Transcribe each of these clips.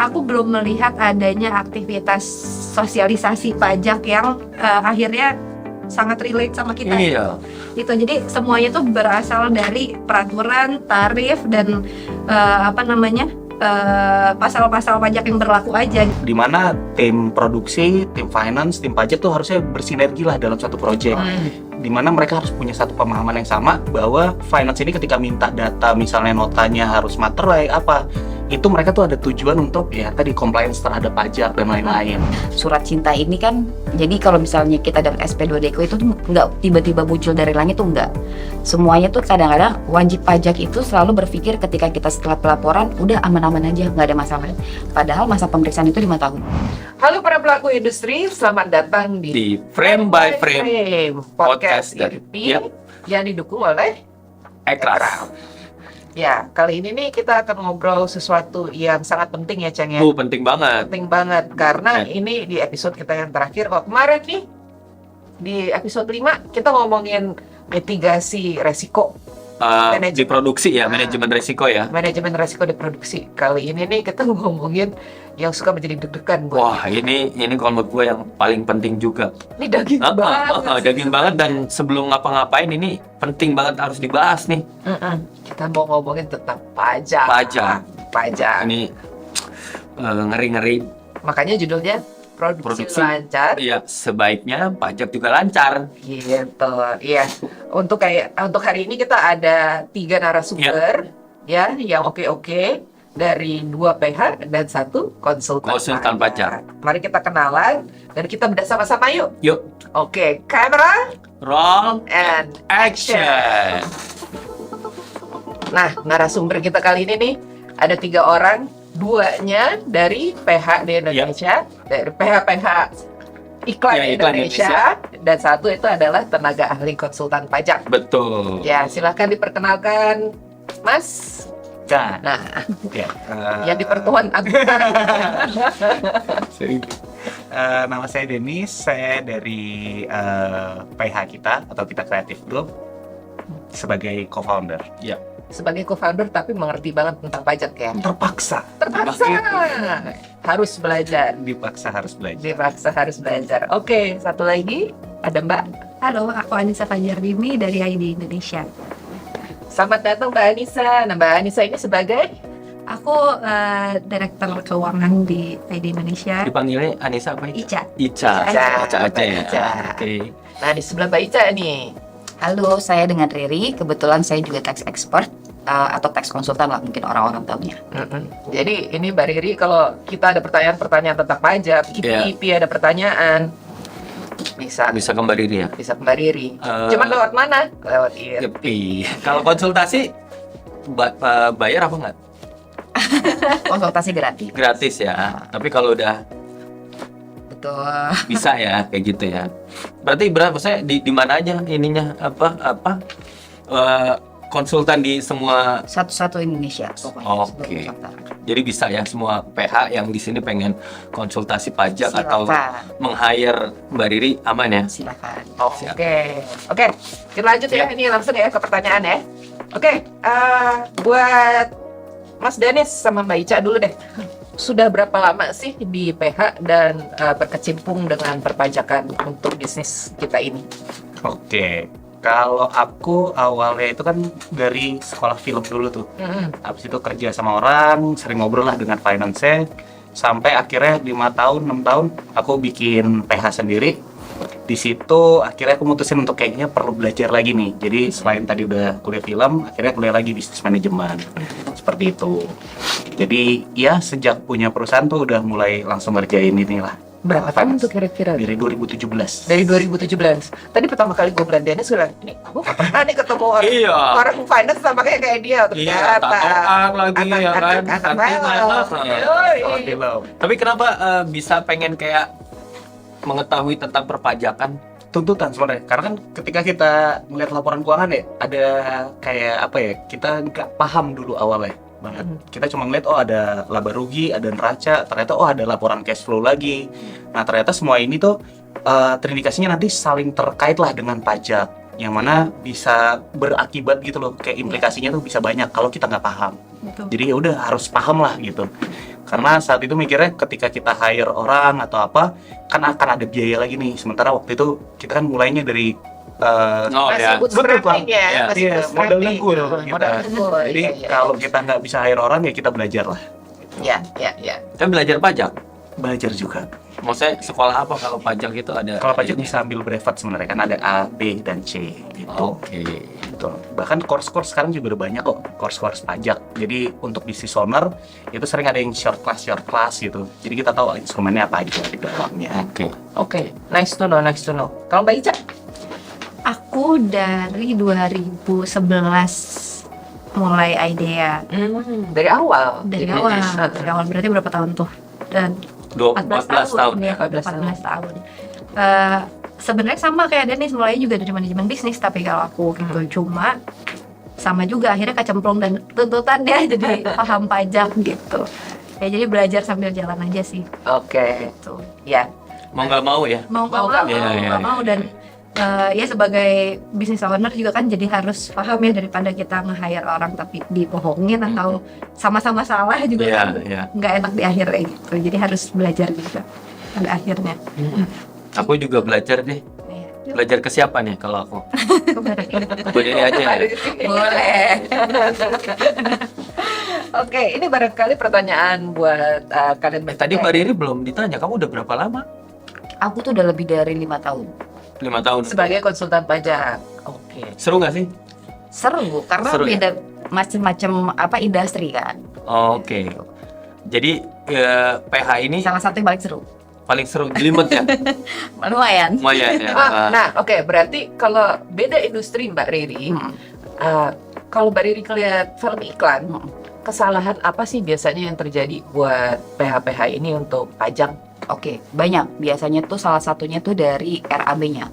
aku belum melihat adanya aktivitas sosialisasi pajak yang akhirnya sangat relate sama kita. Iya. Itu jadi semuanya tuh berasal dari peraturan, tarif dan pasal-pasal pajak yang berlaku aja. Di mana tim produksi, tim finance, tim pajak tuh harusnya bersinergi lah dalam satu proyek. Di mana mereka harus punya satu pemahaman yang sama bahwa finance ini ketika minta data, misalnya notanya harus materai apa, itu mereka tuh ada tujuan untuk ya tadi compliance terhadap pajak dan lain-lain. Surat cinta ini kan, jadi kalau misalnya kita dapat SP2 Deko itu tuh nggak tiba-tiba muncul dari langit tuh nggak. Semuanya tuh kadang-kadang wajib pajak itu selalu berpikir ketika kita setelah pelaporan udah aman-aman aja, nggak ada masalah. Padahal masa pemeriksaan itu 5 tahun. Halo para pelaku industri, selamat datang Di Frame by Frame podcast dari IRP yang didukung oleh Ekras. Ya, kali ini nih kita akan ngobrol sesuatu yang sangat penting ya, Ceng ya. Penting banget. Penting banget karena ini di episode kita yang terakhir. Kemarin nih di episode 5 kita ngomongin mitigasi resiko Di produksi ya, manajemen risiko ya. manajemen resiko di produksi. Kali ini nih kita ngomongin yang suka menjadi deg-degan buat Wah, ini kalau menurut gue yang paling penting juga. ini daging banget. Daging banget, dan sebelum ngapa-ngapain ini penting banget harus dibahas nih. Kita mau ngomongin tentang pajak. Pajak. Ini ngeri-ngeri. Makanya judulnya produksi lancar. Iya, sebaiknya pajak juga lancar. Gitu. Iya. Untuk hari ini kita ada 3 narasumber ya yang oke dari 2 PH dan 1 konsultan pajak. Mari kita kenalan dan kita bersama-sama yuk. Yuk, Oke, kamera roll and action. Nah, narasumber kita kali ini nih ada 3 orang, 2-nya dari PH di Indonesia, dari PH iklan Ya, di iklan Indonesia, dan 1 itu adalah tenaga ahli konsultan pajak. Betul. Ya, silahkan diperkenalkan, Mas. Nah, Ya, yang di Pertuan Agung. nama saya Denis, saya dari PH kita atau Kita Kreatif Group sebagai co-founder. Sebagai co-founder tapi mengerti banget tentang pajak ya. Terpaksa Harus belajar. dipaksa harus belajar. Oke, satu lagi ada Mbak. Halo, aku Anissa Fajar-Bimi dari ID Indonesia. Selamat datang Mbak Anissa. Nah, Mbak Anissa ini sebagai Aku Direktur Keuangan di ID Indonesia. Dipanggilnya Anissa apa? Ica. Ica aja ya. Ica. Oke. Nah, di sebelah Mbak Ica nih. Halo, saya dengan Riri. Kebetulan saya juga tax expert atau tax konsultan lah mungkin orang-orang tahunya. Jadi ini Mbak Riri, kalau kita ada pertanyaan tentang pajak, IP ada pertanyaan, bisa Bisa kembali dia. bisa ke Mbak Riri. Cuman lewat mana? Lewat IRP. Kalau konsultasi bayar apa enggak? Konsultasi gratis. Gratis ya. Tapi kalau udah Betul. bisa ya kayak gitu ya. Berarti saya di mana aja ininya konsultan di semua. Satu-satu Indonesia pokoknya. Oke. sebelum Nusantara. Jadi bisa ya semua PH yang di sini pengen konsultasi pajak atau Silakan. meng-hire Mbak Riri aman ya. Silakan. Oke, kita lanjut ya. Ini langsung ya ke pertanyaan ya. Oke, buat Mas Denis sama Mbak Ica dulu deh. Sudah berapa lama sih di PH dan berkecimpung dengan perpajakan untuk bisnis kita ini? Oke, kalau aku awalnya itu kan dari sekolah film dulu tuh. Habis itu kerja sama orang, sering ngobrol lah dengan finance-nya. Sampai akhirnya 5 tahun, 6 tahun aku bikin PH sendiri. Di situ akhirnya aku mutusin untuk kayaknya perlu belajar lagi nih. Jadi selain tadi udah kuliah film, akhirnya kuliah lagi bisnis manajemen. Seperti itu. Jadi ya sejak punya perusahaan tuh udah mulai langsung ngerjain ini lah. Berapa tahun tuh kira-kira? Dari 2017. Dari 2017. Tadi pertama kali gue bilang Dennis, gue bilang, ini aku pernah nih ketemu Iya. orang finance sama kayak dia. Ternyata tatoan lagi ya kan. anak Film. Tapi kenapa bisa pengen kayak mengetahui tentang perpajakan? Tuntutan sebenarnya, karena kan ketika kita melihat laporan keuangan ya ada kayak apa ya, kita nggak paham dulu awalnya banget. Kita cuma ngeliat ada laba rugi, ada neraca, ternyata ada laporan cash flow lagi. Nah ternyata semua ini tuh terindikasinya nanti saling terkait lah dengan pajak, yang mana bisa berakibat gitu loh, kayak implikasinya tuh bisa banyak kalau kita nggak paham. Betul. Jadi ya udah harus paham lah gitu. Karena saat itu mikirnya ketika kita hire orang atau apa, kan akan ada biaya lagi nih. Sementara waktu itu kita kan mulainya dari Oh Masih ya. bootstrapping ya, Iya. masih iya, bootstrapping. modal dengkul kita. Modal dengkul, Jadi iya, iya. kalau kita nggak bisa hire orang ya kita belajar lah. Ya, ya, ya. Kita belajar pajak. Belajar juga. Maksudnya sekolah apa kalau pajak itu ada? Kalau pajak bisa ambil brevet sebenarnya kan ada A, B, dan C gitu. Oke. Betul. Bahkan course-course sekarang juga udah banyak kok course-course pajak. Jadi untuk business owner itu sering ada yang short class gitu. Jadi kita tahu instrumennya apa aja di dalamnya. Oke. Oke, nice to know, nice to know. Kalau Mbak Ica? Aku dari 2011 mulai idea Dari awal. dari Jadi, awal. Dari awal berarti berapa tahun tuh? Dan 14 tahun ya. 14 14 tahun. Sebenarnya sama kayak Dennis, mulai juga dari manajemen bisnis, tapi kalau aku gitu cuma sama juga akhirnya kecemplung dan tuntutannya jadi paham pajak gitu. Ya jadi belajar sambil jalan aja sih Oke, gitu. ya. Mau nggak mau ya. Mau nggak Mau mau, nggak mau. nggak mau dan ya sebagai business owner juga kan jadi harus paham ya, daripada kita nge-hire orang tapi dibohongin atau sama-sama salah juga Iya, kan iya. nggak enak di akhirnya gitu. Jadi harus belajar juga pada akhirnya. Aku juga belajar deh. Iya. Belajar ke siapa nih kalau aku? Buat ini aja ya. Boleh. Oke, ini barangkali pertanyaan buat kalian Tadi Mbak Riri belum ditanya, kamu udah berapa lama? Aku tuh udah lebih dari 5 tahun. 5 tahun. sebagai konsultan pajak. Oke. Seru nggak sih? Seru karena Seru ya? beda macam-macam apa industri kan. Oke. Jadi PH ini Salah satu yang paling seru. paling seru jelimet ya. Lumayan. Lumayan ya. Nah, oke, berarti kalau beda industri Mbak Riri, kalau Mbak Riri ngeliat film iklan, kesalahan apa sih biasanya yang terjadi buat PH-PH ini untuk pajak? Oke, banyak. Biasanya tuh salah satunya tuh dari RAB-nya.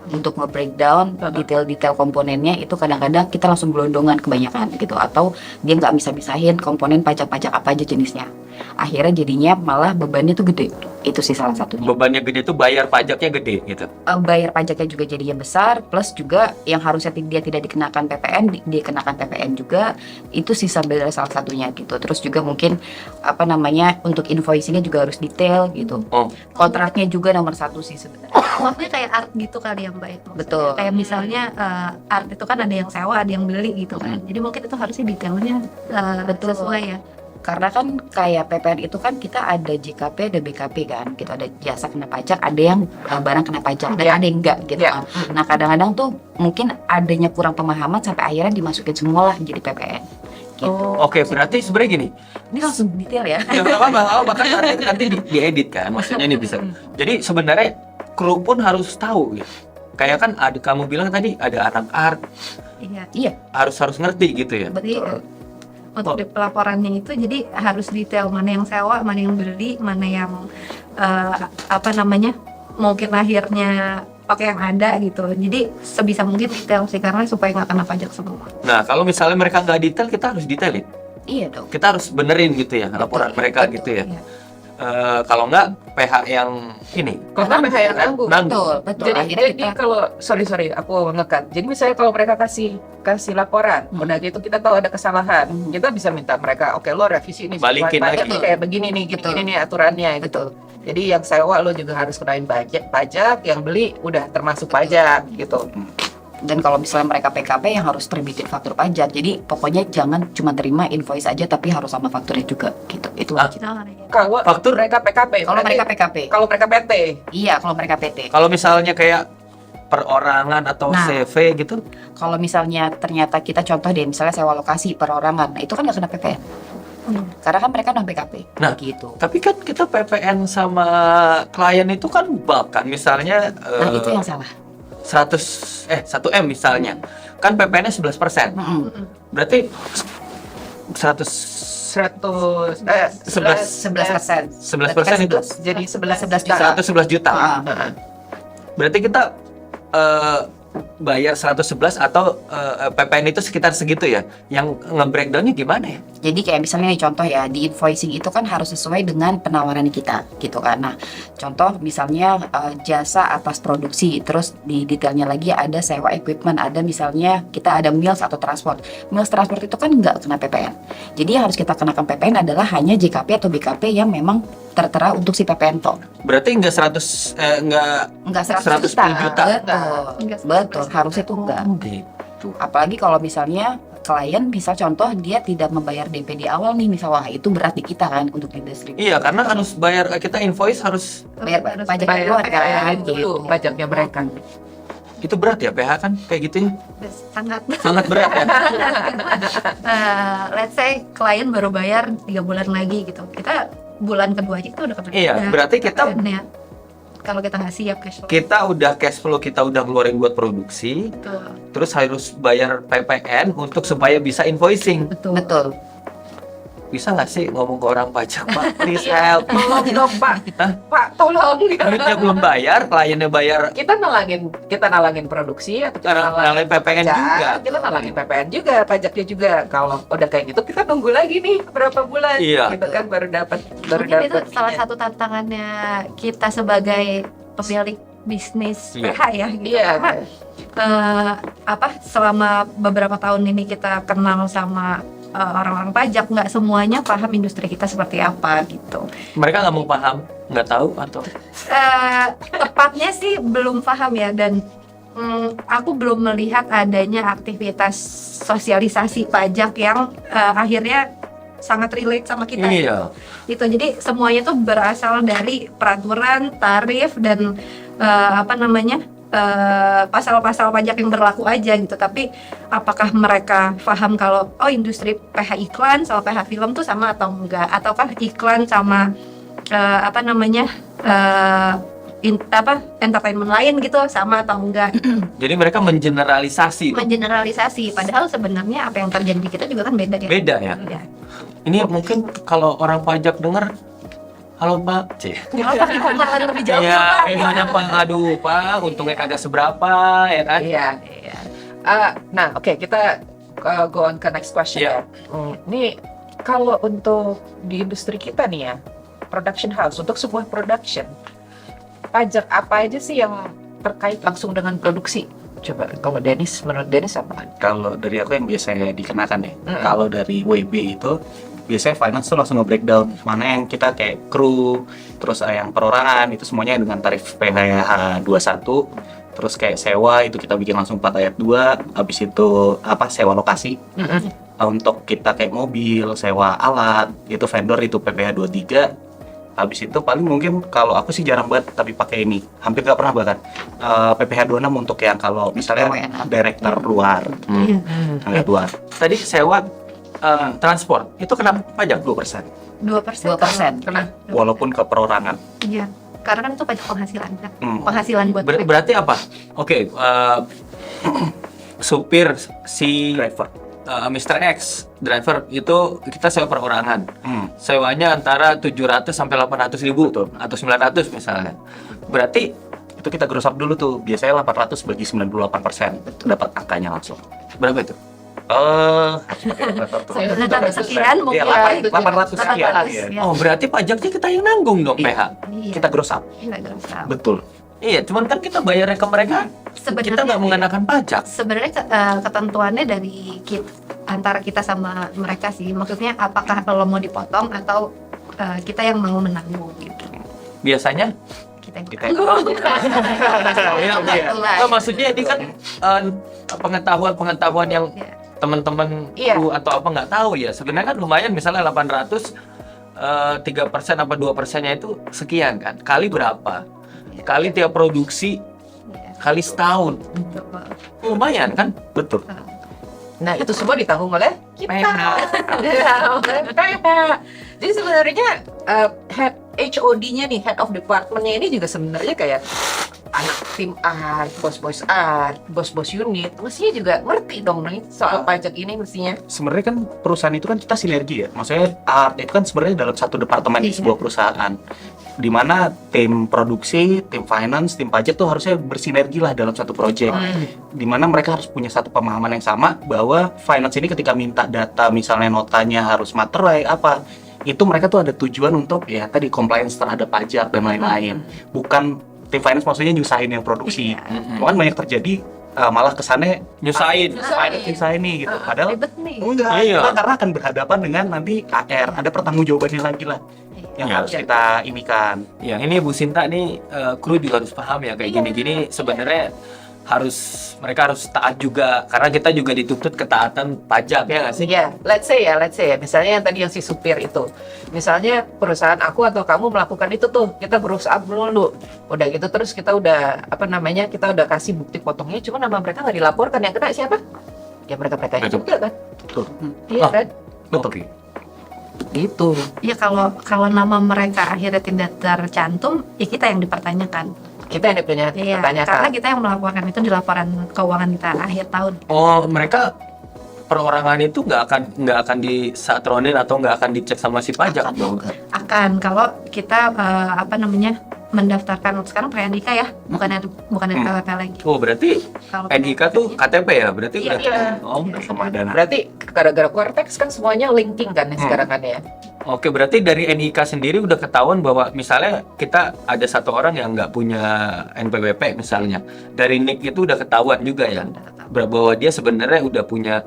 Untuk nge-breakdown detail-detail komponennya itu kadang-kadang kita langsung gelondongan kebanyakan gitu, atau dia nggak bisa misahin komponen pajak-pajak apa aja jenisnya. Akhirnya jadinya malah bebannya tuh gede. Itu sih salah satunya. Bebannya gede tuh bayar pajaknya gede gitu. Bayar pajaknya juga jadinya besar, plus juga yang harusnya dia tidak dikenakan PPN, dia kenakan PPN juga. Itu sih sebenarnya salah satunya gitu. Terus juga mungkin apa namanya untuk invoicingnya juga harus detail gitu. Oh. Kontraknya juga nomor satu sih sebenarnya. Maksudnya kayak art gitu kali ya Mbak itu. Betul. Kayak misalnya art itu kan ada yang sewa, ada yang beli gitu kan. Jadi mungkin itu harusnya detailnya Betul. sesuai ya. Karena kan kayak PPN itu kan kita ada JKP, ada BKP kan, gitu ada jasa kena pajak, ada yang barang kena pajak, dan ada yang enggak gitu Ya. kan. Nah kadang-kadang tuh mungkin adanya kurang pemahaman sampai akhirnya dimasukin semua lah jadi PPN. Gitu. Oke, berarti sebenarnya gini. Ini langsung detail ya. Ya nggak apa-apa, bahkan nanti diedit kan, maksudnya ini bisa. Jadi sebenarnya kru pun harus tahu gitu. Kayak kan ada kamu bilang tadi ada anak art, Iya. Iya, harus ngerti gitu ya. Berarti untuk di pelaporannya itu jadi harus detail mana yang sewa, mana yang beli, mana yang apa namanya mungkin lahirnya pakai yang ada gitu. Jadi sebisa mungkin detail sih karena supaya nggak kena pajak semua. Nah, kalau misalnya mereka nggak detail, kita harus detailin. iya dong. Kita harus benerin gitu ya laporan mereka betul, gitu ya. Iya. Kalau nggak PH yang ini Kalau nggak PH yang nanggung. nanggung. Betul, betul. Jadi, Akhirnya jadi kita kalau sorry aku ngekat. Jadi misalnya kalau mereka kasih laporan, udah gitu kita tahu ada kesalahan, kita bisa minta mereka, oke lo revisi ini Balikin pajak lagi. nih, kayak begini nih, Betul. gini nih aturannya gitu. betul. Jadi yang sewa lo juga harus kenain pajak, yang beli udah termasuk pajak gitu. Dan kalau misalnya mereka PKP yang harus terbitin faktur pajak. Jadi pokoknya jangan cuma terima invoice aja tapi harus sama fakturnya juga gitu. Itu wajib. Nah, ya. Kalau Faktur? mereka PKP, Kalau berarti mereka PKP. kalau mereka PT, Iya, kalau mereka PT. Kalau misalnya kayak perorangan atau Nah. CV gitu, Kalau misalnya ternyata kita contoh deh, misalnya sewa lokasi perorangan, nah itu kan nggak kena PPN. Karena kan mereka non PKP. Nah. gitu. tapi kan kita PPN sama klien itu kan bulk kan, misalnya Nah, itu yang salah. 1 M misalnya, kan PPN-nya 11%. Berarti 100 100 11%. 11% itu jadi 11 11 juta. 111 juta. Ah. Nah, Berarti kita bayar 111 atau PPN itu sekitar segitu ya? Yang nge-breakdownnya gimana ya? Jadi kayak misalnya nih contoh ya, di invoicing itu kan harus sesuai dengan penawaran kita gitu kan. Nah, contoh misalnya jasa atas produksi, terus di detailnya lagi ada sewa equipment, ada misalnya kita ada meals atau transport. Meals transport itu kan nggak kena PPN. Jadi yang harus kita kenakan PPN adalah hanya JKP atau BKP yang memang tertera untuk si PPN toh. Berarti nggak 100 Enggak 110 juta. Betul. Betul, harusnya itu enggak. Gitu. Apalagi kalau misalnya klien misal contoh dia tidak membayar DP di awal nih misal, wah itu berat di kita kan untuk industri. Iya, karena harus bayar, kita invoice harus, Bayar Harus pajak Bayar duluan kan. PPN dulu, gitu. pajaknya mereka. itu berat ya PH kan kayak gitu ya. Sangat. Sangat berat ya. Let's say klien baru bayar 3 bulan lagi gitu, kita bulan kedua aja kita udah kena. Iya, berarti kita ya, kalau kita nggak siap cash flow. udah cash flow, kita udah ngeluarin buat produksi, Betul. terus harus bayar PPN untuk supaya bisa invoicing. Betul. Betul. Bisa nggak sih ngomong ke orang pajak, Pak, please help? Tolong dong Pak, Hah? Pak tolong. Duitnya belum bayar, kliennya bayar, Kita nalangin produksi atau kita nalangin PPN pajak, juga. kita nalangin PPN juga, pajaknya juga. Kalau udah kayak gitu kita nunggu lagi nih berapa bulan, Iya. gitu kan baru dapat Mungkin itu salah satu tantangannya kita sebagai pemilik bisnis Iya. PH ya. Gitu. Iya. Karena, selama beberapa tahun ini kita kenal sama orang-orang pajak, nggak semuanya paham industri kita seperti apa gitu. Mereka nggak mau paham, nggak tahu atau Tepatnya sih belum paham ya, dan aku belum melihat adanya aktivitas sosialisasi pajak yang akhirnya sangat relate sama kita. iya. Gitu. Jadi semuanya tuh berasal dari peraturan, tarif, dan pasal-pasal pajak yang berlaku aja gitu. Tapi apakah mereka paham kalau industri PH iklan sama PH film tuh sama atau enggak, ataukah iklan sama entertainment lain gitu sama atau enggak? Jadi mereka mengeneralisasi. Mengeneralisasi, padahal sebenarnya apa yang terjadi di kita juga kan beda ya. Beda ya. Ya. Ini mungkin kalau orang pajak dengar, halo Pak, C. Kenapa kita nggak lebih jauh Ya, Pak? gimana Pak? Aduh Pak, untungnya kagak seberapa, ya kan? Iya. Nah, oke, kita go on ke next question Iya. ya. Ini kalau untuk di industri kita nih ya, production house, untuk sebuah production, pajak apa aja sih yang terkait langsung dengan produksi? Coba kalau Dennis, menurut Dennis apa? Kalau dari aku yang biasanya dikenakan ya, Mm-mm. kalau dari WB itu biasanya finance tuh langsung nge-breakdown mana yang kita kayak kru, terus yang perorangan itu semuanya dengan tarif PH 21, terus kayak sewa itu kita bikin langsung 4 ayat 2, habis itu sewa lokasi. Untuk kita kayak mobil, sewa alat, itu vendor itu PPh 23. Habis itu paling mungkin kalau aku sih jarang banget tapi pakai ini, hampir nggak pernah bahkan PPh 26 untuk yang kalau misalnya WNA. director luar, nggak luar Tadi sewa transport, itu kena pajak 2%. 2%. 2%. Kenapa? Walaupun ke perorangan. Iya. Karena kan itu pajak penghasilan kan. Hmm. Penghasilan buat mereka. Berarti apa? Oke, supir si Driver. Mr. X driver itu kita sewa perorangan. Sewanya antara 700 sampai 800 ribu Betul. atau 900 misalnya. Berarti Itu kita gross up dulu tuh. Biasanya 800 bagi 98%. Dapat angkanya langsung. berapa itu? Saya Nah, tapi sekian mungkin Iya, 800 sekian. 800, Iya. ya. Oh, berarti pajaknya kita yang nanggung dong, Iya. PH. Iya. Kita gross up. Iya, nggak usah. Betul. Iya, cuman kan kita bayarnya ke mereka, kita nggak mengenakan pajak. Sebenarnya ketentuannya dari antara kita sama mereka sih. Maksudnya apakah kalau mau dipotong atau kita yang mau menanggung gitu. Biasanya, Kita yang Kita menanggung. iya, Iya. maksudnya ini kan pengetahuan yang Iya. teman-teman Iya. kru atau apa nggak tahu ya. Sebenarnya kan lumayan, misalnya 800, 3% apa 2%-nya itu sekian kan. Kali berapa? Kali tiap produksi, Iya. kali setahun. Coba. Lumayan kan? Betul. Nah, itu semua ditanggung oleh kita. PH. Oleh PH. Jadi sebenarnya head HOD-nya nih, head of department-nya ini juga sebenarnya kayak anak tim art, bos-bos art, bos-bos unit, mestinya juga ngerti dong nih soal pajak ini mestinya. Sebenarnya kan perusahaan itu kan kita sinergi ya. Maksudnya art itu kan sebenarnya dalam satu departemen di Iya. sebuah perusahaan. di mana tim produksi, tim finance, tim pajak tuh harusnya bersinergi lah dalam satu project. Di mana mereka harus punya satu pemahaman yang sama bahwa finance ini ketika minta data, misalnya notanya harus materai apa, itu mereka tuh ada tujuan untuk ya tadi compliance terhadap pajak dan lain-lain. Bukan tim finance maksudnya nyusahin yang produksi. Cuman banyak terjadi malah kesannya Nyusahin. finance nyusahin nih gitu. Padahal Ribet nih. enggak, Iya. kita karena akan berhadapan dengan nanti AR, ada pertanggungjawabannya lagi lah yang Iya. harus kita imikan. Yang ini Bu Sinta nih kru juga harus paham ya kayak gini-gini sebenarnya mereka harus taat juga karena kita juga dituntut ketaatan pajak ya nggak sih? Iya, let's say ya, misalnya yang tadi yang si supir itu, misalnya perusahaan aku atau kamu melakukan itu tuh, kita berusaha dulu, udah gitu terus kita udah kita udah kasih bukti potongnya, cuma nama mereka nggak dilaporkan, yang kena siapa? Ya mereka Betul. juga kan? Betul. Iya Oh. kan? Betul. Itu. Ya kalau nama mereka akhirnya tidak tercantum, ya kita yang dipertanyakan. Kita yang Iya, karena dipertanyakan. kita yang melaporkan itu di laporan keuangan kita akhir tahun. Oh mereka perorangan itu nggak akan disatronin atau nggak akan dicek sama si pajak dong? Akan kalau kita mendaftarkan sekarang pakai NIK ya, bukan KTP lagi. Oh berarti Kalau NIK tuh KTP ya berarti Iya, udah. iya. Oh, Sama dana. Berarti gara-gara Cortex kan semuanya linking kan ya sekarang kan ya. Oke, berarti dari NIK sendiri udah ketahuan bahwa misalnya kita ada satu orang yang nggak punya NPWP misalnya, dari NIK itu udah ketahuan juga ya, bahwa dia sebenarnya udah punya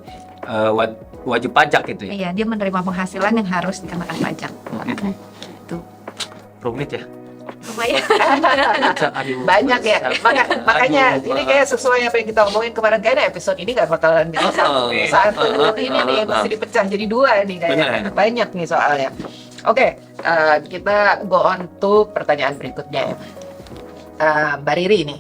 wajib pajak gitu ya. Iya, dia menerima penghasilan yang harus dikenakan pajak. Itu Rumit ya. lumayan. Aduh. Banyak ya. Makanya Aduh, ini kayak sesuai apa yang kita omongin kemarin, kayaknya episode ini nggak bakalan bisa satu ini nih mesti dipecah jadi dua nih kayaknya. Benar. Banyak nih soalnya. Oke, kita go on to pertanyaan berikutnya. Mbak Riri nih,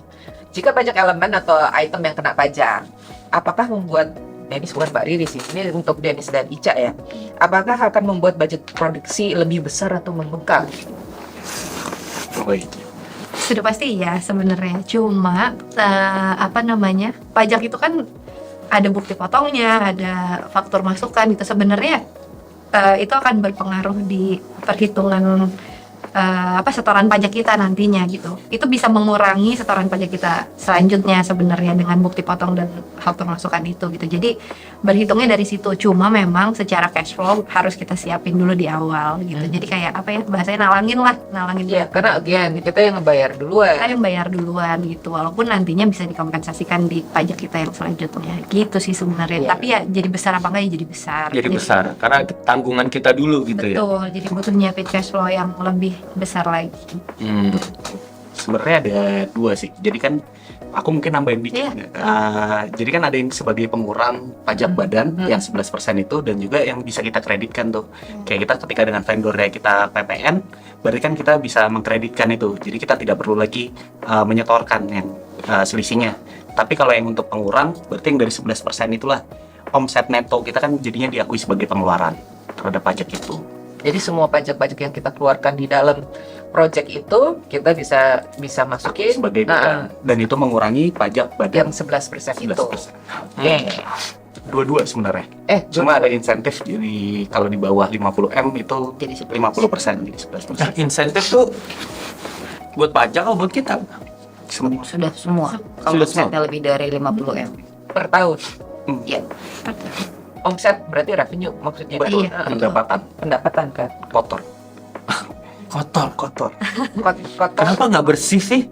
jika pajak elemen atau item yang kena pajak, apakah membuat Dennis, bukan Mbak Riri sih, ini untuk Dennis dan Ica ya, apakah akan membuat budget produksi lebih besar atau membengkak? Sudah pasti ya sebenarnya. Cuma pajak itu kan ada bukti potongnya, ada faktur masukan itu sebenarnya itu akan berpengaruh di perhitungan setoran pajak kita nantinya gitu. Itu bisa mengurangi setoran pajak kita selanjutnya sebenarnya dengan bukti potong dan faktur masukan itu gitu. Jadi berhitungnya dari situ. Cuma memang secara cash flow harus kita siapin dulu di awal gitu. Jadi kayak bahasanya nalangin Ya, karena again kita yang ngebayar duluan. kita yang bayar duluan gitu, walaupun nantinya bisa dikompensasikan di pajak kita yang selanjutnya gitu sih sebenarnya. Iya. Tapi ya jadi besar apa enggak ya jadi besar. Jadi besar karena tanggungan kita dulu gitu ya. Betul, jadi butuh nyiapin cash flow yang lebih besar lagi. Sebenarnya ada dua sih. Jadi kan aku mungkin nambahin dikit. Iya. Jadi kan ada yang sebagai pengurang pajak badan yang 11% itu, dan juga yang bisa kita kreditkan tuh. Kayak kita ketika dengan vendornya kita PPN, berarti kan kita bisa mengkreditkan itu. Jadi kita tidak perlu lagi menyetorkan yang selisihnya. Tapi kalau yang untuk pengurang, berarti yang dari 11% itulah omset neto kita kan jadinya diakui sebagai pengeluaran terhadap pajak itu. Jadi semua pajak-pajak yang kita keluarkan di dalam project itu kita bisa masukin Sebagai dan itu mengurangi pajak badan yang 11% itu. 11%. Oke. Dua-dua sebenarnya. Cuma ada insentif, jadi kalau di bawah 50M itu Jadi 50%, jadi 11%. Nah, insentif tuh buat pajak atau buat kita? Semua. Sudah semua. Kalau Sudah semua. omsetnya lebih dari 50M. per tahun. Iya. Omset berarti revenue maksudnya. Betul, Iya. pendapatan kan. kotor. Kotor. Kotor. Kenapa nggak bersih sih?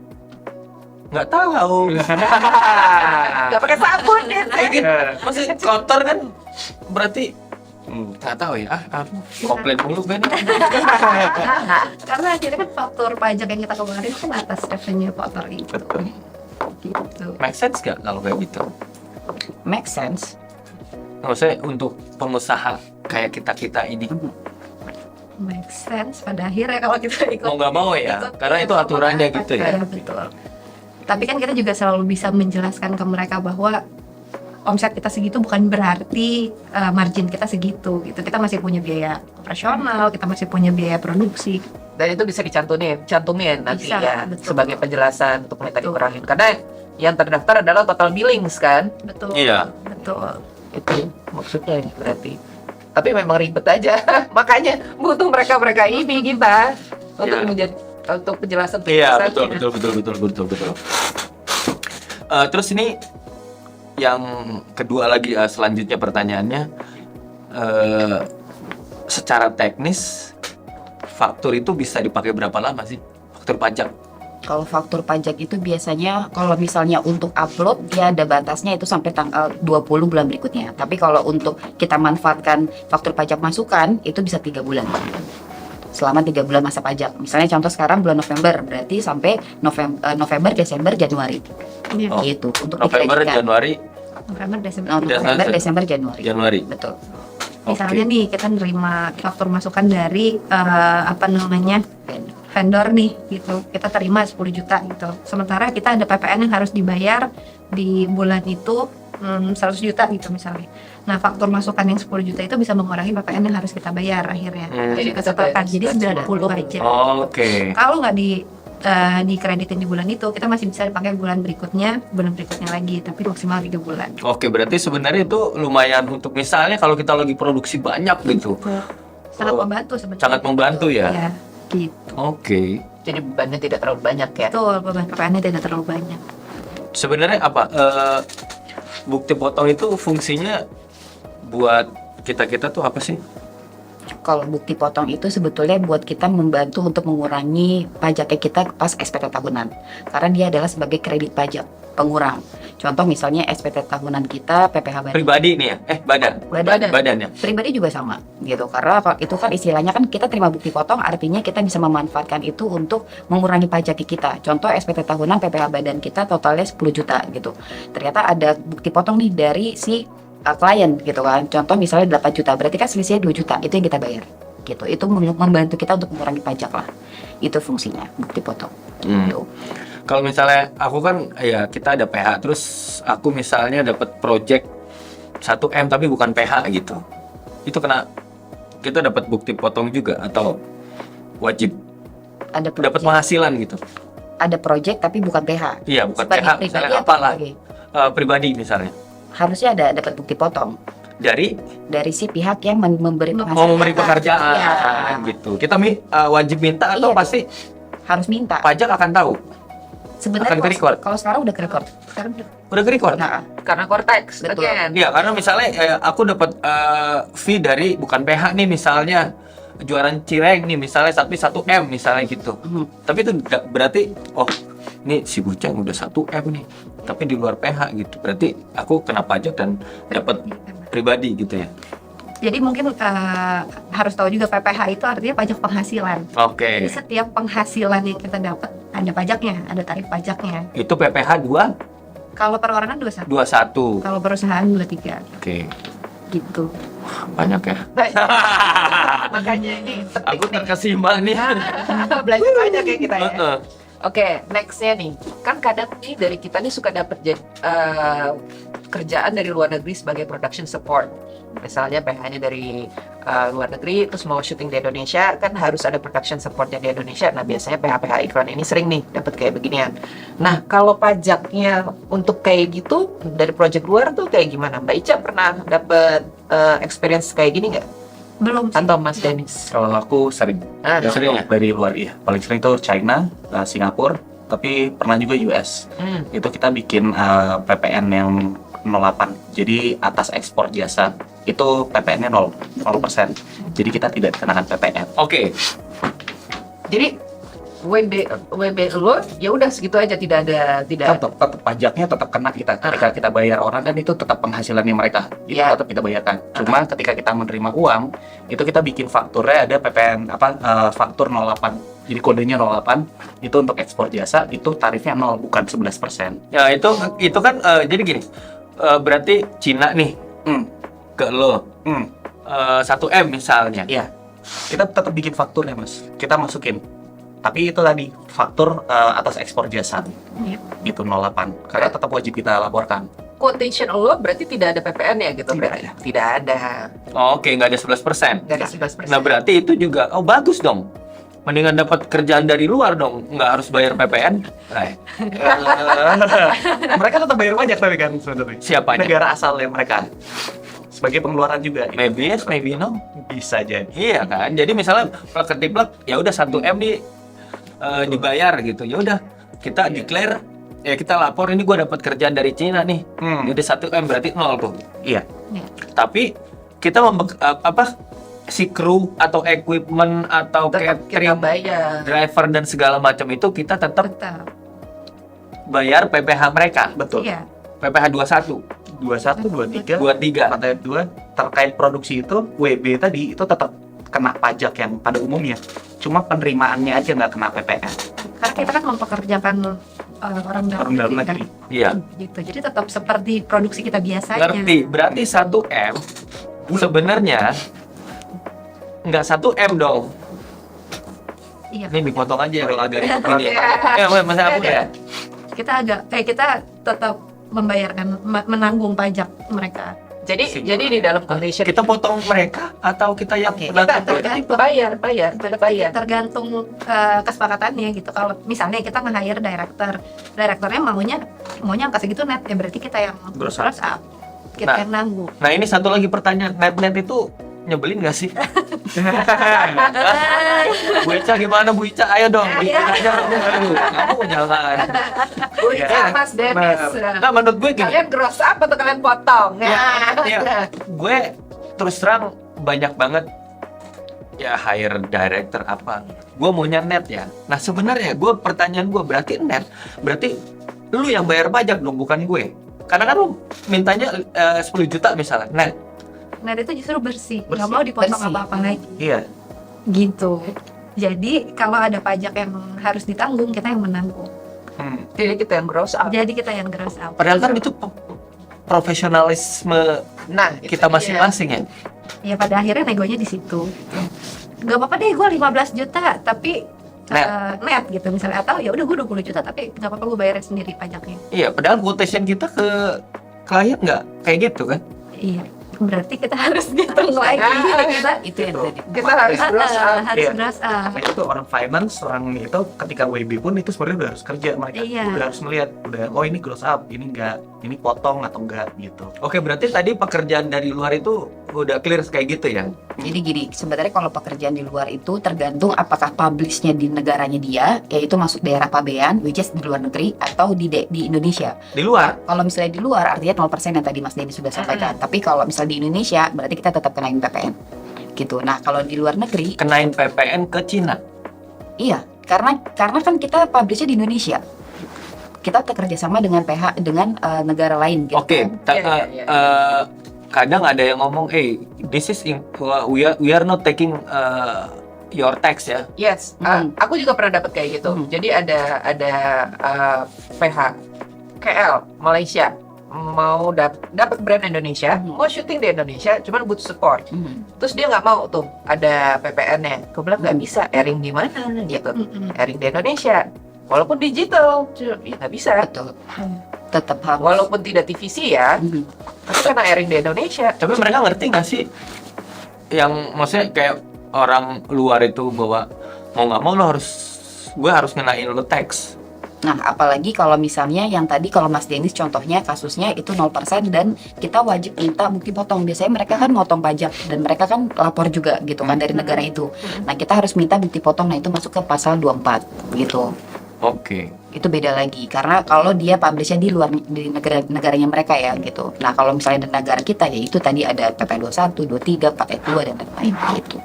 Nggak tahu. Gak pakai sabun ya. Maksudnya kotor kan berarti nggak tahu ya. Komplain mulu kan. Karena akhirnya kan faktur pajak yang kita keluarin kan atas revenue kotor itu. Betul. Gitu. Make sense nggak kalau kayak gitu? Make sense. Maksudnya untuk pengusaha kayak kita ini Make sense pada akhirnya kalau kita ikut. mau nggak mau ya, karena itu aturannya gitu ya. Betul. Tapi kan kita juga selalu bisa menjelaskan ke mereka bahwa omset kita segitu bukan berarti margin kita segitu gitu. Kita masih punya biaya operasional, kita masih punya biaya produksi. Dan itu bisa cantumin nanti Bisa, ya betul. sebagai penjelasan untuk minta Betul. dikurangin. Karena yang terdaftar adalah total billings kan. Betul. Iya. Betul. Itu maksudnya berarti. Tapi memang ribet aja. Makanya butuh mereka ini kita untuk Ya. menjadi. untuk penjelasan. Iya, betul. Terus ini yang kedua lagi, selanjutnya pertanyaannya, secara teknis faktur itu bisa dipakai berapa lama sih? Faktur pajak. Kalau faktur pajak itu biasanya kalau misalnya untuk upload dia ada batasnya itu sampai tanggal 20 bulan berikutnya. Tapi kalau untuk kita manfaatkan faktur pajak masukan itu bisa 3 bulan. Selama 3 bulan masa pajak. Misalnya contoh sekarang bulan November, berarti sampai November, Desember, Januari. Iya. Oh. Gitu untuk November, dikreditkan. Januari, November, Desember, Januari. Januari. Betul. Misalnya nih kita nerima faktur masukan dari vendor nih gitu, kita terima 10 juta gitu. Sementara kita ada PPN yang harus dibayar di bulan itu 100 juta gitu misalnya. Nah, faktur masukan yang 10 juta itu bisa mengurangi PPN yang harus kita bayar akhirnya. Jadi Kesepakatan. Jadi 90 aja. Oke. Kalau nggak dikreditin di bulan itu, kita masih bisa dipakai bulan berikutnya lagi, tapi maksimal 3 bulan. Oke, berarti sebenarnya itu lumayan untuk misalnya kalau kita lagi produksi banyak gitu. Sangat membantu sebenarnya. Sangat membantu ya. Ya, gitu. Oke. Jadi bebannya tidak terlalu banyak ya. Betul, beban PPN-nya tidak terlalu banyak. Sebenarnya apa? Bukti potong itu fungsinya buat kita tuh apa sih? Kalau bukti potong itu sebetulnya buat kita membantu untuk mengurangi pajaknya kita pas SPT tahunan. Karena dia adalah sebagai kredit pajak pengurang. Contoh misalnya SPT tahunan kita PPh badan. Pribadi nih ya? Badan ya? Pribadi juga sama gitu. Karena itu kan istilahnya kan kita terima bukti potong artinya kita bisa memanfaatkan itu untuk mengurangi pajak kita. Contoh SPT tahunan PPh badan kita totalnya 10 juta gitu. Ternyata ada bukti potong nih dari si klien gitu kan. Contoh misalnya 8 juta, berarti kan selisihnya 2 juta, itu yang kita bayar. Gitu. Itu membantu kita untuk mengurangi pajak lah. Itu fungsinya bukti potong. Gitu. Kalau misalnya aku kan ya kita ada PH, terus aku misalnya dapat project 1M tapi bukan PH gitu. Itu kena kita dapat bukti potong juga atau wajib Ada dapat project, penghasilan gitu. ada project tapi bukan PH. Iya, bukan Sebagai PH misalnya pribadi atau apalah. sebagai- Pribadi misalnya. Harusnya ada dapat bukti potong Dari dari si pihak yang memberi mau penghasilan. memberi pekerjaan Iya. gitu. Kita wajib minta atau Iya, pasti harus minta. pajak akan tahu? Sebenarnya akan ke-record? kalau sekarang udah ke-record. Sekarang Udah ke-record? nah, Karena Cortex, Betul. again. Iya, karena misalnya aku dapat fee dari bukan PH nih misalnya juaran cireng nih misalnya tapi 1M misalnya gitu. Tapi itu berarti ini si Buceng udah 1M nih. Tapi di luar PH gitu. Berarti aku kena pajak dan dapat pribadi gitu ya. Jadi mungkin harus tahu juga PPh itu artinya pajak penghasilan. Oke. Jadi setiap penghasilan yang kita dapat ada pajaknya, ada tarif pajaknya. Itu PPH 2 Kalau perorangan 21, 21. kalau perusahaan 23 Oke. gitu. Banyak ya. Makanya ini Aku terkesima nih. belajar banyak ya kita ya. Heeh. Oke, nextnya nih, kan kadang nih dari kita nih suka dapat kerjaan dari luar negeri sebagai production support. Misalnya PH-nya dari luar negeri, terus mau syuting di Indonesia, kan harus ada production supportnya di Indonesia. Nah, biasanya PH-PH iklan ini sering nih dapat kayak beginian. Nah, kalau pajaknya untuk kayak gitu dari project luar tuh kayak gimana? Mbak Ica pernah dapat experience kayak gini nggak? Belum sih. Atau Mas Dennis? Kalau aku sering Ada. Sering ya? dari luar, iya. Paling sering tuh China, Singapura, tapi pernah juga US. Itu kita bikin PPN yang 08. Jadi atas ekspor jasa itu PPN-nya 0%. Jadi kita tidak dikenakan PPN. Oke. Jadi WB lo ya udah segitu aja, tidak ada Tetap pajaknya tetap kena kita. Ketika kita bayar orang kan itu tetap penghasilannya mereka. Itu Iya. tetap kita bayarkan. Cuma ketika kita menerima uang, itu kita bikin fakturnya ada PPN faktur 08. Jadi kodenya 08 itu untuk ekspor jasa itu tarifnya 0 bukan 11%. Ya itu kan jadi gini. Berarti Cina nih Hmm. ke lo 1M misalnya. Iya. Kita tetap bikin fakturnya, Mas. Kita masukin. Tapi itu tadi faktur atas ekspor jasa. Iya. Gitu 08. Karena tetap wajib kita laporkan. quotation lo berarti tidak ada PPN ya gitu? Tidak berarti? ada. Tidak ada. Oke, nggak ada 11%. Nggak ada 11%. Nah berarti itu juga bagus dong. Mendingan dapat kerjaan dari luar dong, nggak harus bayar PPN. Mereka tetap bayar pajak tapi kan sebenarnya. Siapanya? Negara asalnya mereka. Sebagai pengeluaran juga. Maybe yes, maybe no. Bisa jadi. Iya kan. Jadi misalnya plak ketiplak ya udah 1M dibayar gitu. Ya udah kita declare, ya kita lapor ini gue dapat kerjaan dari Cina nih. Jadi 1M berarti 0 tuh. Iya. Tapi kita si kru atau equipment atau Tetap kita catering, bayar. driver dan segala macam itu kita tetap Tetap. bayar PPH mereka. Betul. Iya. PPH 21, 21, 23, 23. Ayat 2 terkait produksi itu WB tadi itu tetap kena pajak yang pada umumnya. Cuma penerimaannya aja nggak kena PPN. Karena kita kan mempekerjakan orang Orang dalam kan. negeri. Iya. Gitu. Jadi tetap seperti produksi kita biasanya. Ngerti. Berarti 1M sebenarnya nggak 1M dong. Iya. Ini dipotong aja ya kalau agak ribet ini. Iya. Masa aku ya? Kita tetap membayarkan menanggung pajak mereka. Jadi di dalam condition Kita potong mereka atau kita yang Oke. menanggung? kita bayar, tetap bayar. Tergantung kesepakatannya gitu. Kalau misalnya kita nge-hire direkturnya maunya angka segitu net, ya berarti kita yang Gross up. Kita Nah. yang nanggung. Nah ini satu lagi pertanyaan, net itu nyebelin gak sih? Bu Ica gimana Bu Ica? Ayo dong, bikin aja. Aduh, kamu jangan. Bu Ica, Mas Dennis. Nah menurut gue gini, Kalian gross up atau kalian potong? ya, gue terus terang banyak banget ya hire director apa. Gue maunya net ya. Nah sebenarnya pertanyaan gue berarti net, berarti lu yang bayar pajak dong, bukan gue. Karena kan lu mintanya 10 juta misalnya, net. Nah itu justru bersih, nggak Bersih. mau dipotong Bersih. apa-apa lagi. Iya. Gitu. Jadi kalau ada pajak yang harus ditanggung, kita yang menanggung. Jadi kita yang gross up. Jadi kita yang gross up. Padahal kan itu profesionalisme Nah, itu kita dia. masing-masing ya. Ya pada akhirnya negonya di situ. Gak apa-apa deh gue 15 juta, tapi net gitu misalnya. Atau ya udah gue 20 juta, tapi gak apa-apa gue bayarin sendiri pajaknya. Iya, padahal quotation kita ke klien nggak kayak gitu kan? Iya. Berarti kita harus ngitung lagi. Kita Itu yang tadi. Kita harus gross up. harus Iya. gross up. Makanya itu orang finance, orang itu ketika WB pun itu sebenarnya udah harus kerja, mereka Iya. udah harus melihat, oh ini gross up, ini enggak, ini potong atau enggak gitu. Oke, berarti tadi pekerjaan dari luar itu udah clear kayak gitu ya? Jadi gini, sebenarnya kalau pekerjaan di luar itu tergantung apakah publishnya di negaranya dia, yaitu masuk daerah pabean, which is di luar negeri, atau di Indonesia. Di luar? Kalau misalnya di luar, artinya 0% yang tadi Mas Denny sudah sampaikan. Tapi kalau misalnya di Indonesia, berarti kita tetap kenain PPN. Gitu. Nah, kalau di luar negeri, Kenain PPN ke Cina. iya, karena kan kita publishnya di Indonesia. Kita bekerja sama dengan dengan negara lain gitu. Oke, Iya, iya, kadang ada yang ngomong, this is we are not taking your tax ya. Yes, aku juga pernah dapat kayak gitu. Jadi ada PH KL Malaysia mau dapat brand Indonesia, mau syuting di Indonesia, cuman butuh support. Terus dia nggak mau tuh ada PPN-nya. Aku bilang nggak bisa, airing di mana gitu. Airing di Indonesia, walaupun digital, ya nggak bisa. Betul. Tetap harus. Walaupun tidak TVC ya, tapi karena airing di Indonesia. Tapi mereka ngerti nggak sih? Yang maksudnya kayak orang luar itu bahwa mau nggak mau gue harus ngenain lo tax. Nah, apalagi kalau misalnya yang tadi kalau Mas Dennis contohnya kasusnya itu 0% dan kita wajib minta bukti potong. Biasanya mereka kan motong pajak dan mereka kan lapor juga gitu kan dari negara itu. Nah, kita harus minta bukti potong. Nah, itu masuk ke pasal 24 gitu. Oke. Itu beda lagi karena kalau dia publishnya di luar di negaranya mereka ya gitu. Nah, kalau misalnya di negara kita ya itu tadi ada PP 21, 23, 42 dan lain-lain gitu.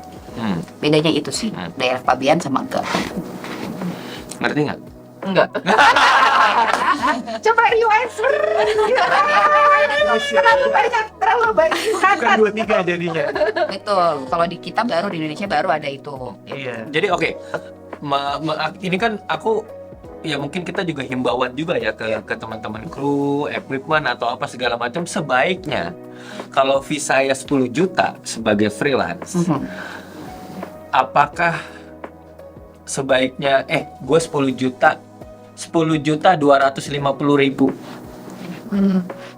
Bedanya itu sih, daerah pabean sama enggak. Ngerti nggak? Enggak. Coba rewind. Terlalu banyak. Bukan 23 jadinya. Betul. Kalau di kita baru di Indonesia baru ada itu. Iya. Jadi oke, ini kan aku ya mungkin kita juga himbauan juga ya ke teman-teman kru, equipment atau apa segala macam, sebaiknya kalau fee saya 10 juta sebagai freelance, apakah sebaiknya gue 10 juta 250.000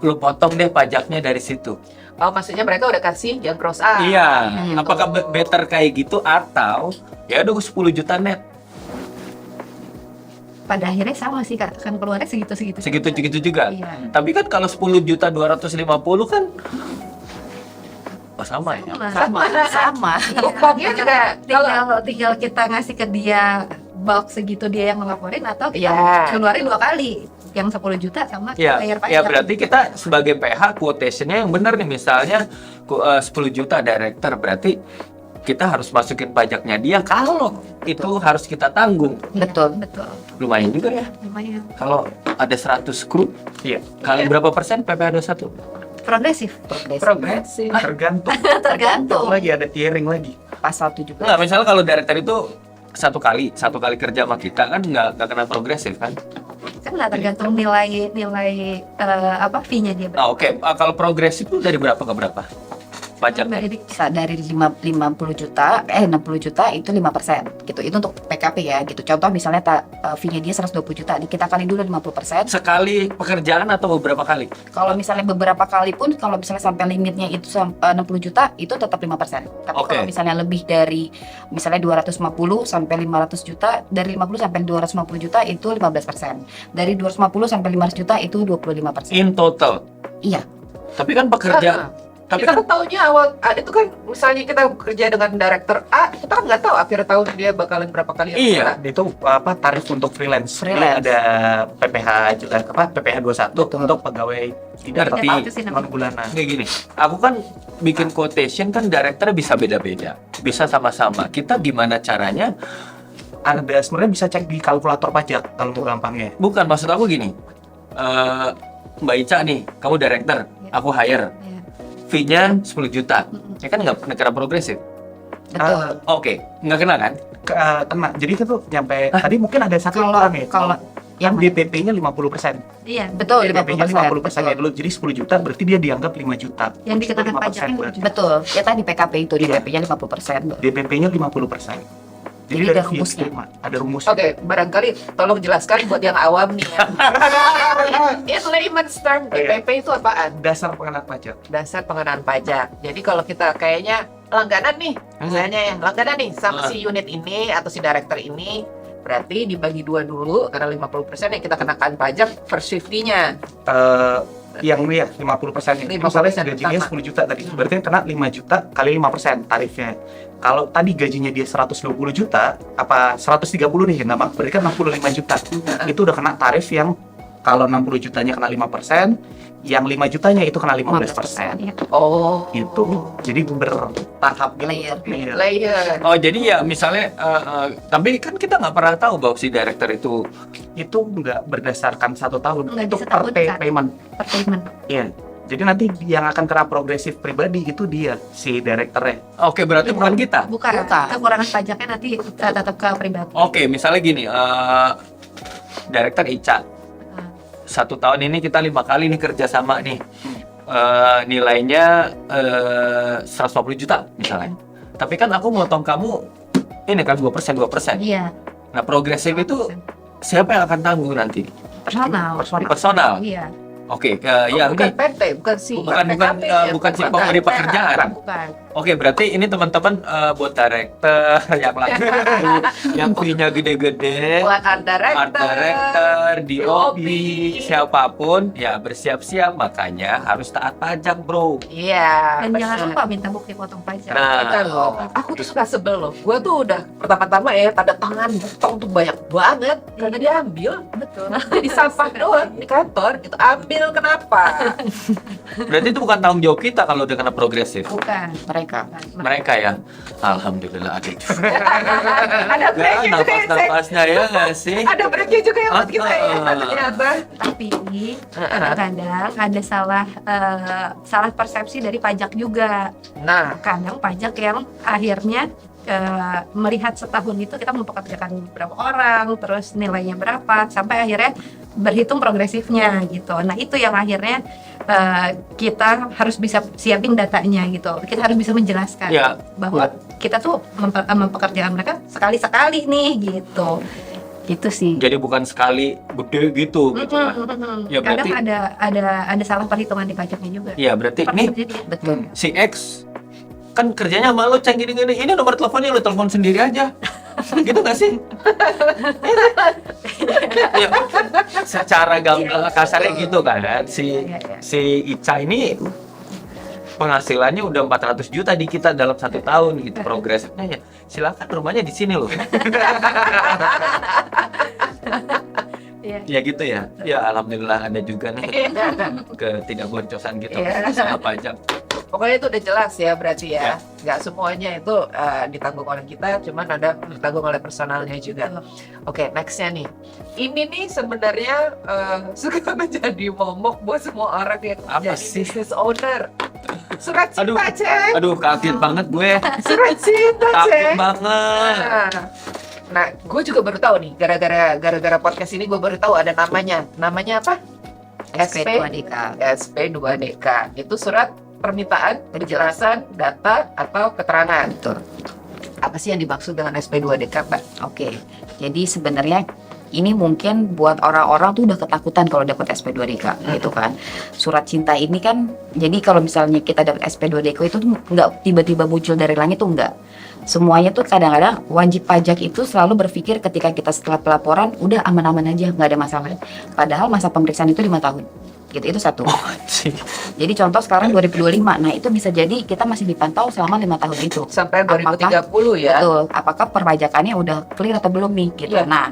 lu potong deh pajaknya dari situ. Oh, maksudnya mereka udah kasih yang cross up. Iya, apakah better kayak gitu atau ya udah 10 juta net? Pada akhirnya sama sih Kak, kan keluarnya segitu-segitu. Segitu juga. Iya. Tapi kan kalau 10 juta 250 kan sama ya. Sama. Kupongnya juga kalau Tinggal kita ngasih ke dia bulk segitu dia yang ngelaporin atau kita Iya. keluarin 2 kali yang 10 juta sama Ya, bayar pajak. ya berarti kita sebagai PH quotationnya yang benar nih, misalnya 10 juta director, berarti kita harus masukin pajaknya dia kalau itu harus kita tanggung. Betul. Betul. Lumayan juga ya. Lumayan Kalau ada 100 kru, Iya, kali berapa persen PPh 21? progresif. Progresif. tergantung. Tergantung. Lagi ada tiering lagi. Pasal 17. Enggak, misalnya kalau director itu satu kali kerja sama kita kan nggak kena progresif kan? Kan nggak tergantung nilai fee-nya dia berapa. Nah, oke. Kalau progresif itu dari berapa ke berapa? Pajaknya. Dari 50 juta, 60 juta itu 5% gitu. Itu untuk PKP ya gitu. Contoh misalnya fee-nya dia 120 juta, kita kali dulu 50%. Sekali pekerjaan atau beberapa kali? Kalau misalnya beberapa kali pun, kalau misalnya sampai limitnya itu 60 juta, itu tetap 5%. Tapi Oke. kalau misalnya lebih dari misalnya 250 sampai 500 juta, dari 50 sampai 250 juta itu 15%. Dari 250 sampai 500 juta itu 25%. In total. Iya. Tapi kan pekerjaan. Tapi Kita kan kan taunya awal itu kan misalnya kita bekerja dengan director A, kita kan nggak tahu akhir tahun dia bakalan berapa kali. Iya. Itu tarif untuk freelance. Freelance. Jadi ada PPh juga PPh 21 Betul. untuk pegawai tidak Ngerti. tetap Itu sih namanya. non bulanan. kayak gini. Aku kan bikin quotation kan director bisa beda-beda. Bisa sama-sama. Kita gimana caranya? Ada sebenarnya bisa cek di kalkulator pajak kalau mau gampangnya. Bukan, maksud aku gini. Mbak Ica nih, kamu director, aku hire. Iya. Fee-nya 10 juta. Ya kan nggak kena progresif. Betul. Oke, nggak kena kan? Kena. Jadi itu tuh nyampe tadi mungkin ada satu orang ya. Kalau yang DPP-nya 50%. Iya, betul DPP-nya 50% 50%. ya dulu. Jadi 10 juta berarti dia dianggap 5 juta. yang dikenakan 5% pajaknya berarti. Betul. Kita di PKP itu di Iya. DP-nya 50%. DPP-nya 50%. Jadi Jadi ada dari fee rumusnya. terima, ada rumus. Oke, barangkali tolong jelaskan buat yang awam nih ya. In layman's term, Iya. DPP itu apaan? Dasar pengenaan pajak. Dasar pengenaan pajak. Jadi kalau kita kayaknya langganan nih, misalnya ya, langganan nih sama si unit ini atau si director ini, berarti dibagi dua dulu karena 50% yang kita kenakan pajak first 50-nya. Yang ini ya 50%. 50% Misalnya gajinya pertama. 10 juta tadi, berarti yang kena 5 juta kali 5% tarifnya. Kalau tadi gajinya dia 120 juta, apa 130 nih, nggak mak, berarti kan 65 juta. Itu udah kena tarif yang kalau 60 jutanya kena 5%, yang 5 jutanya itu kena 15%. Iya. Oh, Gitu. Jadi bertahap gitu. Layer. Iya. layer. Oh, jadi ya misalnya, tapi kan kita nggak pernah tahu bahwa si director itu. Itu nggak berdasarkan 1 tahun, Nggak itu bisa per tahun, Kak. payment. Per payment. Iya. Jadi nanti yang akan kena progresif pribadi itu dia, si direkturnya. Oke, berarti bukan kita. Bukan. Bukan. Kekurangan pajaknya nanti tetap ke pribadi. Oke, misalnya gini, director Ica. 1 tahun ini kita 5 kali nih kerja sama nih. Nilainya 150 juta misalnya. Tapi kan aku motong kamu ini kan 2%. Iya. Nah, progresif itu siapa yang akan tanggung nanti? Personal. Personal. Iya. Oke, ya bukan ini PT, bukan si Bukan PKP, bukan si pemberi pekerjaan. Bukan. Oke, berarti ini teman-teman buat director yang lagi yang fee-nya gede-gede, buat art art director, DOP, DOP. siapapun ya bersiap-siap, makanya harus taat pajak, bro. Iya. Dan jangan benar. lupa minta bukti potong pajak. Nah, Kita loh, aku tuh suka sebel loh. Gua tuh udah pertama-tama ya tanda tangan butong tuh banyak banget karena dia ambil Betul. jadi sampah doang di kantor itu ambil kenapa? berarti itu bukan tanggung jawab kita kalau udah kena progresif. Bukan. Mereka. Mereka ya, alhamdulillah ada itu. Ada breaknya juga ya, Cek. Nafas-nafasnya ya nggak sih? Ada breaknya juga ya buat kita ya Ah. ternyata. Tapi kadang-kadang ada salah persepsi dari pajak juga. Nah, Kadang pajak yang akhirnya melihat setahun itu kita mempekerjakan berapa orang, terus nilainya berapa, sampai akhirnya berhitung progresifnya gitu. Nah itu yang akhirnya kita harus bisa siapin datanya gitu. Kita harus bisa menjelaskan Ya, bahwa kita tuh mempekerjakan mereka sekali-sekali nih gitu. Gitu sih. jadi bukan sekali gede gitu. gitu kan. Ya, Kadang berarti- ada salah perhitungan di pajaknya juga. Ya, berarti Pernah nih terjadi ya? Betul. si X kan kerjanya sama lo, ceng gini-gini, ini nomor teleponnya lo telepon sendiri aja. Gitu gak sih? Ya, secara kasarnya gitu kan, Iya, iya. si Ica ini penghasilannya udah 400 juta di kita dalam 1 tahun gitu progresnya ya. Silakan rumahnya di sini loh. Iya. Ya gitu ya. Ya alhamdulillah ada juga nih ketidakboncosan gitu Iya. sama pajak. Pokoknya itu udah jelas ya berarti ya. Nggak semuanya itu ditanggung oleh kita, cuman ada ditanggung oleh personalnya juga. Oke, nextnya nih. Ini nih sebenarnya suka menjadi momok buat semua orang yang Apa jadi sih? business owner. Surat cinta, Aduh. Cek. Aduh kaget banget gue. Surat cinta, Takut Cek. banget. Nah, gue juga baru tahu nih, gara-gara podcast ini gue baru tahu ada namanya. Namanya apa? SP2DK. SP2DK. Itu surat permintaan penjelasan data atau keterangan. Betul. Apa sih yang dimaksud dengan SP2DK, Mbak? Oke, jadi sebenarnya ini mungkin buat orang-orang tuh udah ketakutan kalau dapat SP2DK gitu kan. Surat cinta ini kan, jadi kalau misalnya kita dapat SP2DK itu tuh nggak tiba-tiba muncul dari langit tuh nggak. Semuanya tuh kadang-kadang wajib pajak itu selalu berpikir ketika kita setelah pelaporan udah aman-aman aja, nggak ada masalah. Padahal masa pemeriksaan itu 5 tahun. Gitu, itu satu. Jadi contoh sekarang 2025, nah itu bisa jadi kita masih dipantau selama 5 tahun itu. Sampai Apakah- 2030 ya. Betul. Apakah perpajakannya udah clear atau belum nih gitu. Iya. Nah,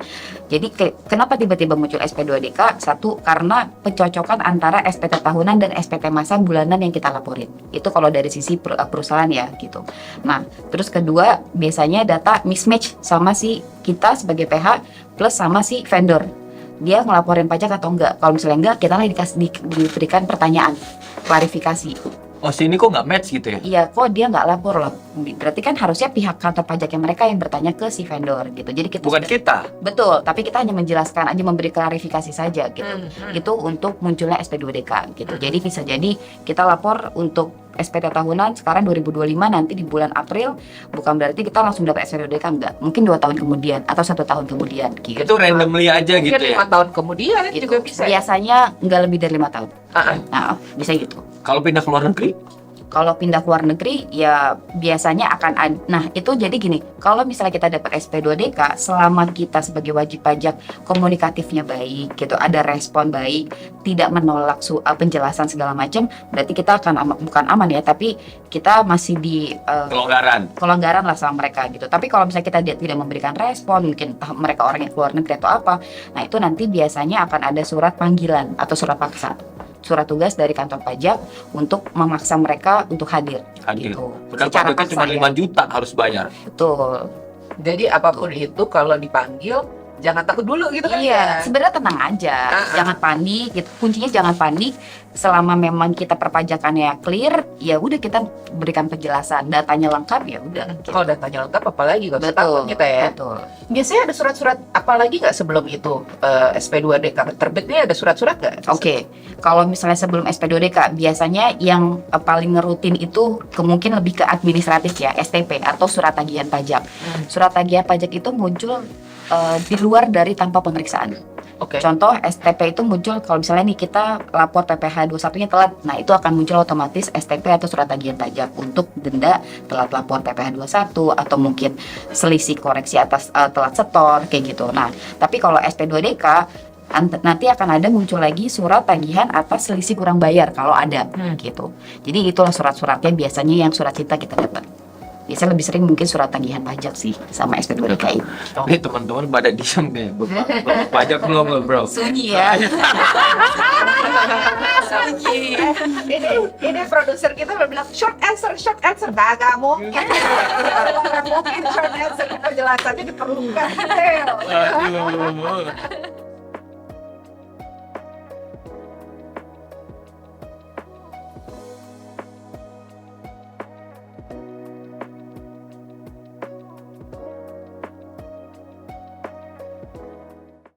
jadi kenapa tiba-tiba muncul SP2DK? Satu, karena pencocokan antara SPT tahunan dan SPT masa bulanan yang kita laporin. Itu kalau dari sisi perusahaan ya gitu. Nah, terus kedua, biasanya data mismatch sama si kita sebagai PH plus sama si vendor. Dia ngelaporin pajak atau enggak. Kalau misalnya enggak, kita lagi diberikan pertanyaan klarifikasi. Oh sini kok nggak match gitu ya? Iya, kok dia nggak lapor loh. Berarti kan harusnya pihak kantor pajaknya mereka yang bertanya ke si vendor gitu. Jadi kita Bukan kita. betul, tapi kita hanya menjelaskan aja, memberi klarifikasi saja gitu. Hmm. Itu untuk munculnya SP2DK gitu. Jadi bisa jadi kita lapor untuk SPT tahunan sekarang 2025, nanti di bulan April, bukan berarti kita langsung dapat SP2DK, enggak. Mungkin 2 tahun kemudian atau 1 tahun kemudian gitu. Itu randomly aja Mungkin gitu ya. 5 tahun kemudian Gitu. juga bisa. Biasanya nggak lebih dari 5 tahun. Ah, Nah, bisa gitu. Kalau pindah ke luar negeri, Kalau pindah ke luar negeri ya biasanya akan ada. Nah, itu jadi gini, kalau misalnya kita dapat SP2DK, selama kita sebagai wajib pajak komunikatifnya baik gitu, ada respon baik, tidak menolak penjelasan segala macam, berarti kita akan bukan aman ya, tapi kita masih di kelonggaran lah sama mereka gitu. Tapi kalau misalnya kita tidak memberikan respon, mungkin entah mereka orang yang keluar negeri atau apa, nah itu nanti biasanya akan ada surat panggilan atau surat paksa, surat tugas dari kantor pajak untuk memaksa mereka untuk hadir. Gitu. Padahal Secara pajaknya cuma paksa 5 ya. juta harus bayar. Betul. jadi apapun itu kalau dipanggil jangan takut dulu gitu kan Iya, ya. sebenarnya tenang aja, jangan panik. Gitu. Kuncinya jangan panik. Selama memang kita perpajakannya clear, ya udah kita berikan penjelasan, datanya lengkap ya udah. Gitu. Kalau datanya lengkap apalagi gak usah takut kita ya. Betul. Biasanya ada surat-surat apalagi nggak sebelum itu SP2DK terbitnya ada surat-surat nggak? Oke, kalau misalnya sebelum SP2DK, biasanya yang paling rutin itu kemungkin lebih ke administratif ya, STP atau surat tagihan pajak. Surat tagihan pajak itu muncul di luar dari tanpa pemeriksaan. Oke. Contoh STP itu muncul kalau misalnya nih kita lapor PPh 21-nya telat, nah itu akan muncul otomatis STP atau surat tagihan pajak untuk denda telat lapor PPh 21 atau mungkin selisih koreksi atas telat setor kayak gitu. Nah, tapi kalau SP2DK nanti akan ada muncul lagi surat tagihan atas selisih kurang bayar kalau ada gitu. Jadi itulah surat-suratnya biasanya yang surat cinta kita dapat. Biasanya lebih sering mungkin surat tagihan pajak sih sama SP2DK ini. Ini teman-teman pada diem nih. Pajak belum bro? Sunyi ya. Sunyi. Ini produser kita bilang short answer nggak mungkin. Nggak mungkin short answer, penjelasannya diperlukan detail. Aduh.